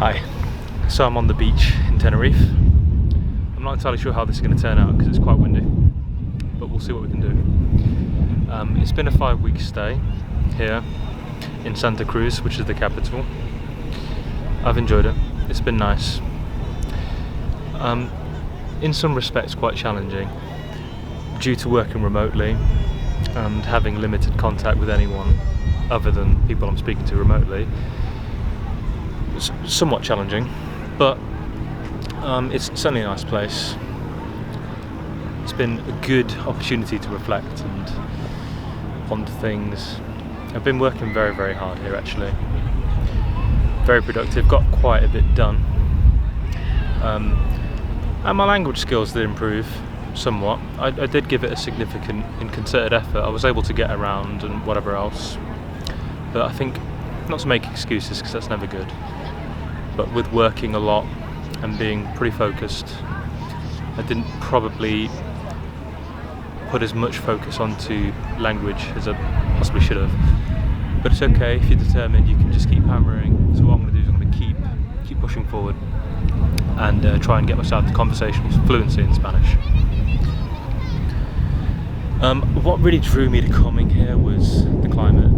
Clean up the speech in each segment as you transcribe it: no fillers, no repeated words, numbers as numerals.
Hi, so I'm on the beach in Tenerife. I'm not entirely sure how this is going to turn out because it's quite windy, but we'll see what we can do. It's been a 5-week stay here in Santa Cruz, which is the capital. I've enjoyed it, it's been nice. In some respects quite challenging due to working remotely and having limited contact with anyone other than people I'm speaking to remotely. It's somewhat challenging, but it's certainly a nice place. It's been a good opportunity to reflect and ponder things. I've been working very, very hard here actually. Very productive, got quite a bit done. And my language skills did improve somewhat. I did give it a significant and concerted effort. I was able to get around and whatever else. But I think, not to make excuses because that's never good, but with working a lot and being pretty focused, I didn't probably put as much focus onto language as I possibly should have. But it's okay, if you're determined you can just keep hammering. So what I'm going to do is I'm going to keep pushing forward and try and get myself to conversational fluency in Spanish. What really drew me to coming here was the climate.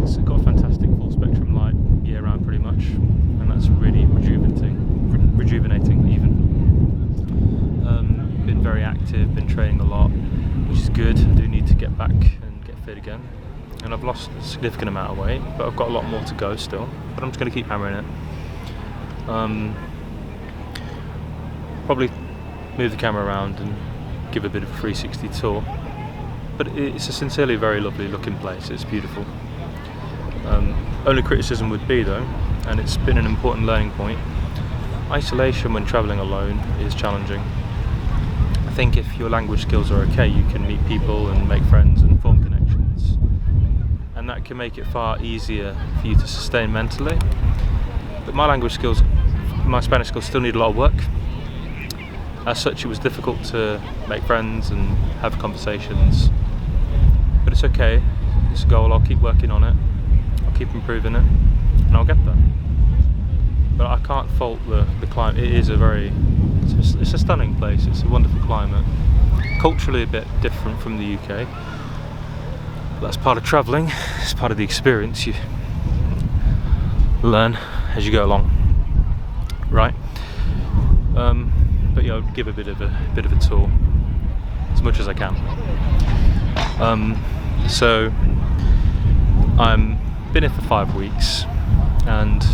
It's got a fantastic full spectrum light year round pretty much, and that's really rejuvenating even. Been very active, been training a lot, which is good. I do need to get back and get fit again, and I've lost a significant amount of weight, but I've got a lot more to go still, but I'm just going to keep hammering it. Probably move the camera around and give a bit of a 360 tour, but it's a sincerely very lovely looking place. It's beautiful. Only criticism would be though, and it's been an important learning point, isolation when travelling alone is challenging. I think if your language skills are okay, you can meet people and make friends and form connections, and that can make it far easier for you to sustain mentally. But my Spanish skills still need a lot of work. As such, it was difficult to make friends and have conversations, but it's okay, it's a goal. I'll keep working on it, I'll keep improving it, and I'll get there. But I can't fault the climate. It is it's a stunning place, it's a wonderful climate. Culturally a bit different from the UK, but that's part of travelling, it's part of the experience. You learn as you go along, right? But yeah, I'll give a bit of a tour as much as I can. So I'm been here for 5 weeks, and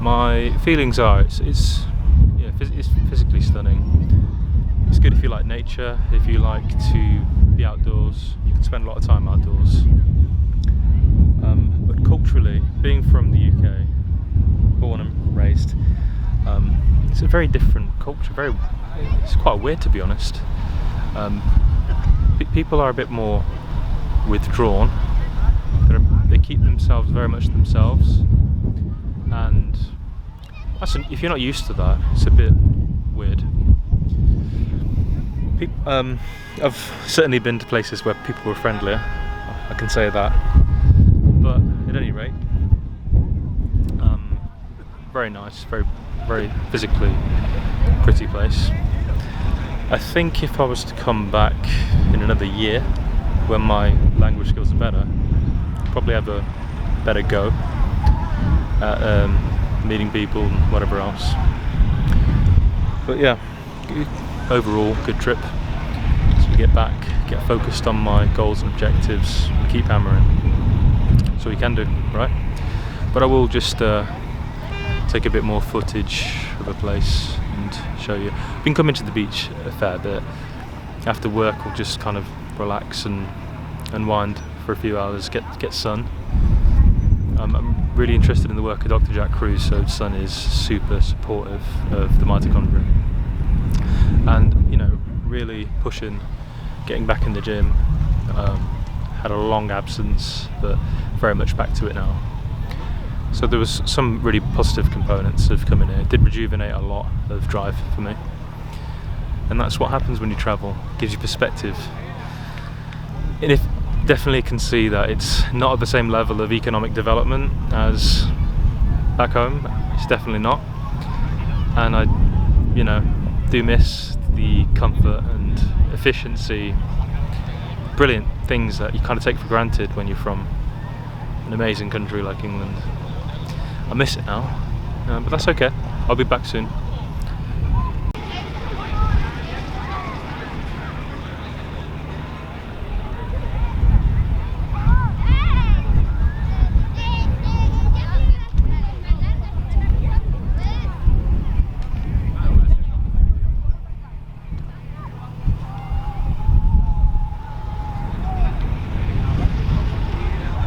my feelings are it's physically stunning. It's good if you like nature, if you like to be outdoors. You can spend a lot of time outdoors. But culturally, being from the UK, born and raised, it's a very different culture. It's quite weird, to be honest. People are a bit more withdrawn. They keep themselves very much themselves, and if you're not used to that, it's a bit weird. I've certainly been to places where people were friendlier, I can say that, but at any rate, very nice, very, very physically pretty place. I think if I was to come back in another year when my language skills are better, I'd probably have a better go at meeting people and whatever else. But yeah, overall good trip. So we get back, get focused on my goals and objectives, and keep hammering. That's all you can do, right? But I will just take a bit more footage of a place and show you. I've been coming to the beach a fair bit. After work we'll just kind of relax and unwind for a few hours, get sun. I'm really interested in the work of Dr. Cruz, so Sun is super supportive of the mitochondria. And really pushing, getting back in the gym. Had a long absence, but very much back to it now. So there was some really positive components of coming here. It did rejuvenate a lot of drive for me. And that's what happens when you travel, it gives you perspective. And definitely can see that it's not at the same level of economic development as back home. It's definitely not. And I, you know, do miss the comfort and efficiency, brilliant things that you kind of take for granted when you're from an amazing country like England. I miss it now, but that's okay. I'll be back soon.